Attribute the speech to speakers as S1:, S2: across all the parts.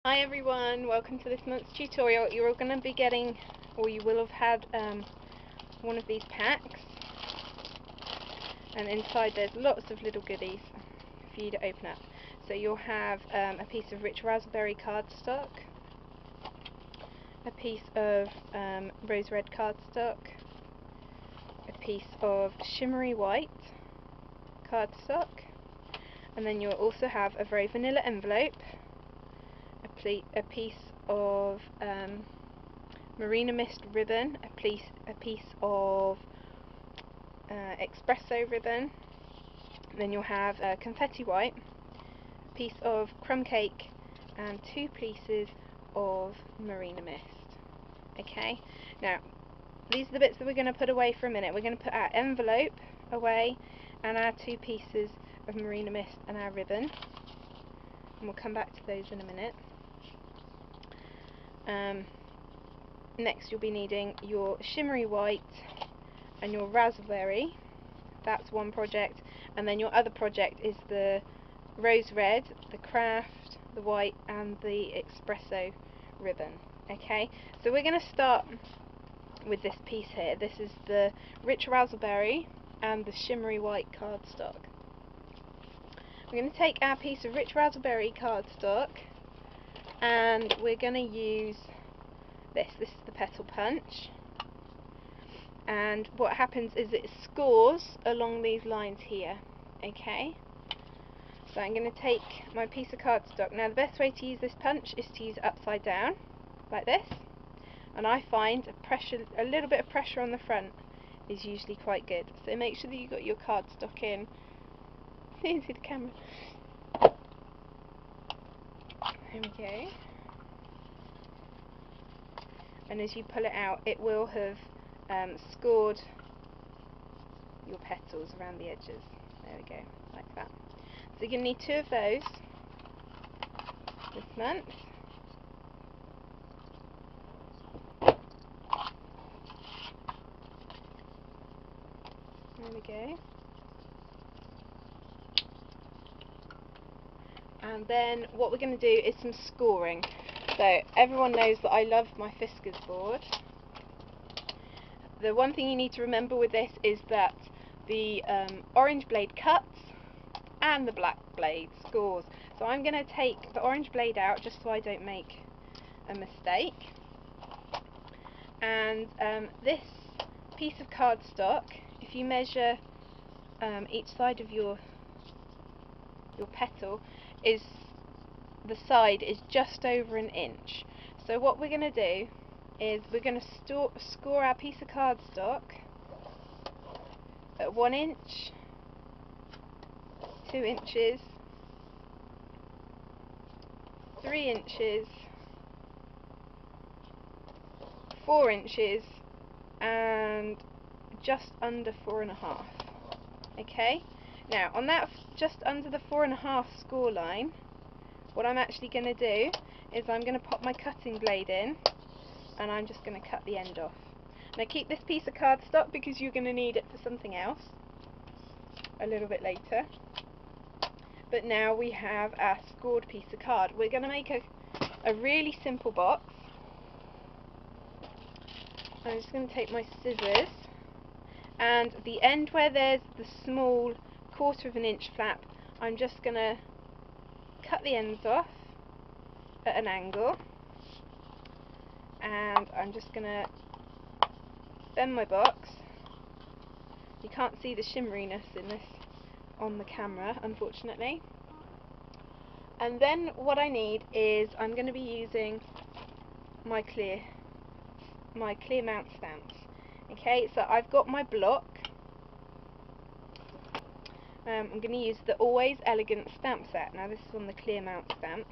S1: Hi everyone, welcome to this month's tutorial. You're going to be getting, or you will have had, one of these packs, and inside there's lots of little goodies for you to open up. So you'll have a piece of rich raspberry cardstock, a piece of rose red cardstock, a piece of shimmery white cardstock, and then you'll also have a very vanilla envelope, a piece of Marina Mist ribbon, a piece of espresso ribbon, and then you'll have confetti white, a piece of crumb cake, and 2 pieces of Marina Mist. Okay, now these are the bits that we're going to put away for a minute. We're going to put our envelope away and our 2 pieces of Marina Mist and our ribbon, and we'll come back to those in a minute. Next you'll be needing your shimmery white and your raspberry. That's one project, and then your other project is the rose red, the craft, the white and the espresso ribbon. Okay, so we're going to start with this piece here. This is the rich raspberry and the shimmery white cardstock. We're going to take our piece of rich raspberry cardstock and we're going to use this is the petal punch, and what happens is it scores along these lines here. Okay, so I'm going to take my piece of cardstock. Now the best way to use this punch is to use it upside down like this, and I find a little bit of pressure on the front is usually quite good, so make sure that you've got your cardstock in into the camera. There we go. And as you pull it out, it will have scored your petals around the edges. There we go, like that. So you're going to need 2 of those this month. There we go. And then what we're going to do is some scoring. So everyone knows that I love my Fiskars board. The one thing you need to remember with this is that the orange blade cuts and the black blade scores. So I'm going to take the orange blade out just so I don't make a mistake. And this piece of cardstock, if you measure each side of your petal, the side is just over 1 inch. So what we're going to do is we're going to score our piece of cardstock at 1 inch, 2 inches, 3 inches, 4 inches, and just under 4.5. Okay, now on that just under the 4.5 score line, what I'm actually going to do is I'm going to pop my cutting blade in and I'm just going to cut the end off. Now keep this piece of cardstock because you're going to need it for something else a little bit later. But now we have our scored piece of card. We're going to make a really simple box. I'm just going to take my scissors, and the end where there's the small 1/4 inch flap, I'm just going to cut the ends off at an angle, and I'm just going to bend my box. You can't see the shimmeriness in this on the camera, unfortunately. And then what I need is I'm going to be using my clear mount stamps. Okay, so I've got my block. I'm going to use the Always Elegant stamp set. Now this is on the clear mount stamps.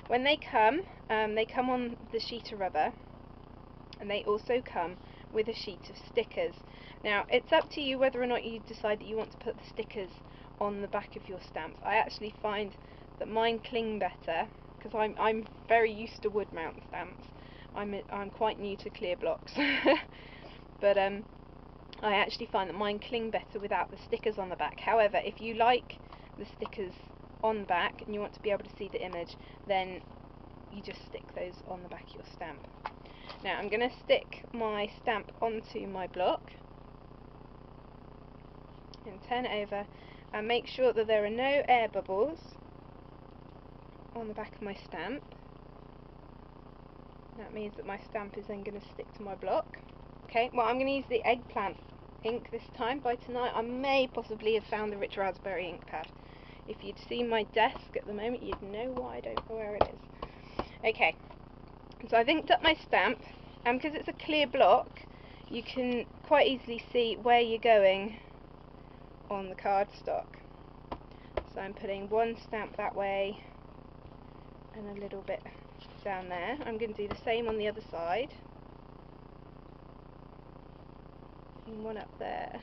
S1: When they come on the sheet of rubber, and they also come with a sheet of stickers. Now it's up to you whether or not you decide that you want to put the stickers on the back of your stamps. I actually find that mine cling better because I'm very used to wood mount stamps. I'm quite new to clear blocks, but I actually find that mine cling better without the stickers on the back. However, if you like the stickers on the back and you want to be able to see the image, then you just stick those on the back of your stamp. Now I'm going to stick my stamp onto my block and turn it over and make sure that there are no air bubbles on the back of my stamp. That means that my stamp is then going to stick to my block. Okay, well, I'm going to use the eggplant ink this time. By tonight I may possibly have found the rich raspberry ink pad. If you'd seen my desk at the moment, you'd know why I don't know where it is. Okay, so I've inked up my stamp, and because it's a clear block, you can quite easily see where you're going on the cardstock. So I'm putting one stamp that way and a little bit down there. I'm going to do the same on the other side. And one up there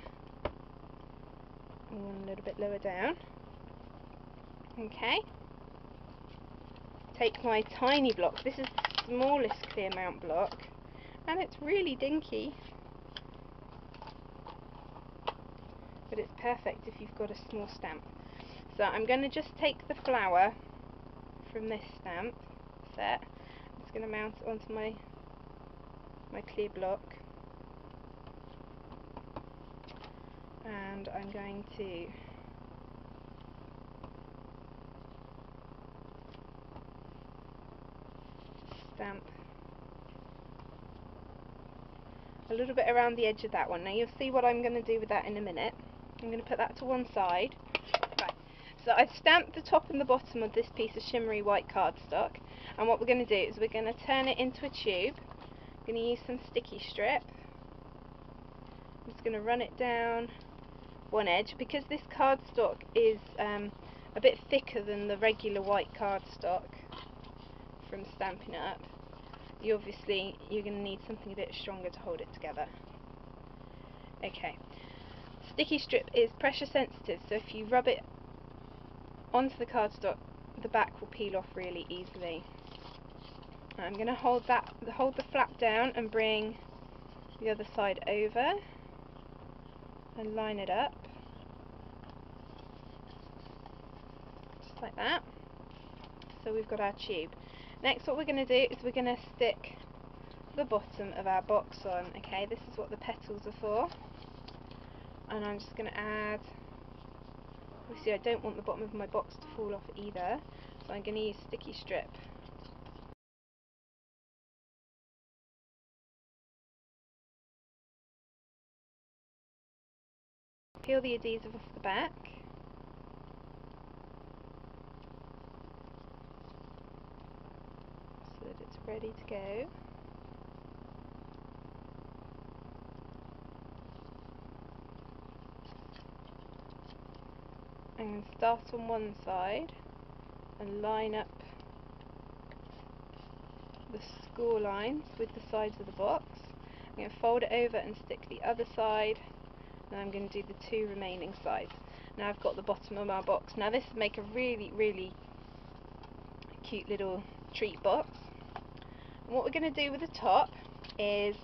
S1: and one a little bit lower down. Okay. Take my tiny block. This is the smallest clear mount block, and it's really dinky, but it's perfect if you've got a small stamp. So I'm going to just take the flower from this stamp set. I'm just going to mount it onto my clear block, and I'm going to stamp a little bit around the edge of that one. Now you'll see what I'm going to do with that in a minute. I'm going to put that to one side. Right. So I've stamped the top and the bottom of this piece of shimmery white cardstock, and what we're going to do is we're going to turn it into a tube. I'm going to use some sticky strip. I'm just going to run it down one edge. Because this cardstock is a bit thicker than the regular white cardstock from Stampin' Up, you're going to need something a bit stronger to hold it together. Okay, sticky strip is pressure sensitive, so if you rub it onto the cardstock, the back will peel off really easily. I'm going to hold the flap down and bring the other side over and line it up, just like that. So we've got our tube. Next, what we're going to do is we're going to stick the bottom of our box on. Okay, this is what the petals are for. And I'm just going to add, obviously I don't want the bottom of my box to fall off either, so I'm going to use sticky strip. Peel the adhesive off the back. So that it's ready to go. And start on one side and line up the score lines with the sides of the box. I'm going to fold it over and stick the other side, and I'm going to do the two remaining sides. Now I've got the bottom of my box. Now this would make a really cute little treat box. And what we're going to do with the top is,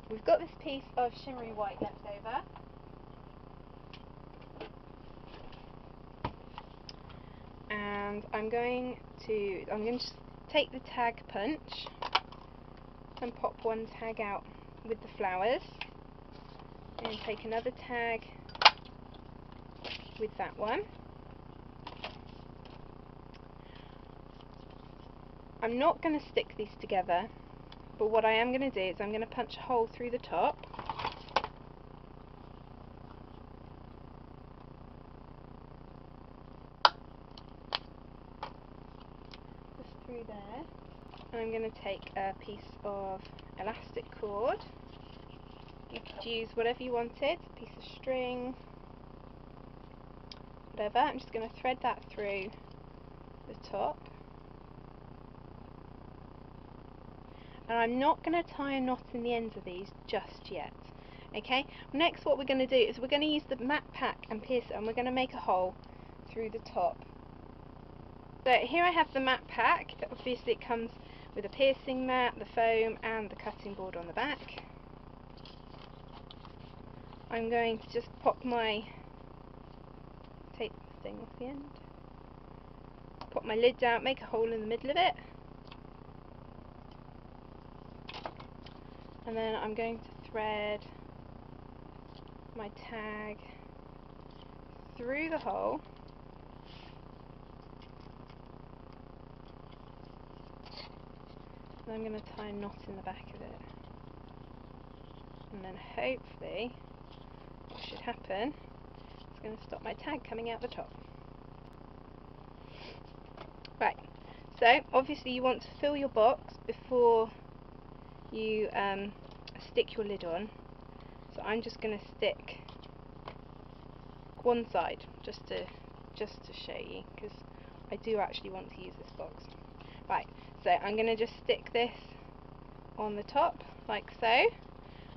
S1: we've got this piece of shimmery white left over. And I'm going to just take the tag punch and pop one tag out with the flowers, and take another tag with that one. I'm not going to stick these together, but what I am going to do is I'm going to punch a hole through the top. Just through there. And I'm going to take a piece of elastic cord. You could use whatever you wanted, a piece of string, whatever. I'm just going to thread that through the top. And I'm not going to tie a knot in the ends of these just yet. Okay, next what we're going to do is we're going to use the mat pack and pierce it, and we're going to make a hole through the top. So here I have the mat pack. Obviously it comes with a piercing mat, the foam and the cutting board on the back. I'm going to just take the thing off the end. pop my lid down, make a hole in the middle of it, and then I'm going to thread my tag through the hole, and I'm going to tie a knot in the back of it, and then hopefully what should happen, it's going to stop my tag coming out the top. Right, so obviously you want to fill your box before you stick your lid on, so I'm just going to stick one side just to show you, because I do actually want to use this box. Right, so I'm going to just stick this on the top like so,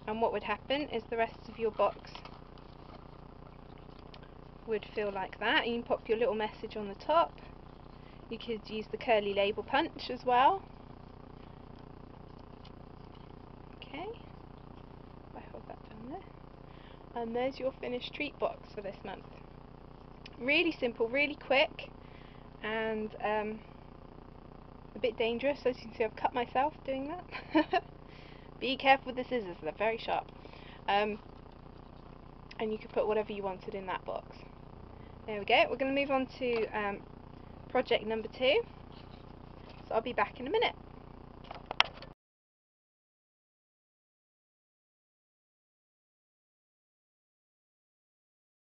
S1: and what would happen is the rest of your box would feel like that. You can pop your little message on the top. You could use the curly label punch as well. Okay, I hold that down there. And there's your finished treat box for this month. Really simple, really quick, and a bit dangerous. As you can see, I've cut myself doing that. Be careful with the scissors, they're very sharp. And you can put whatever you wanted in that box. There we go. We're going to move on to project number 2. So I'll be back in a minute.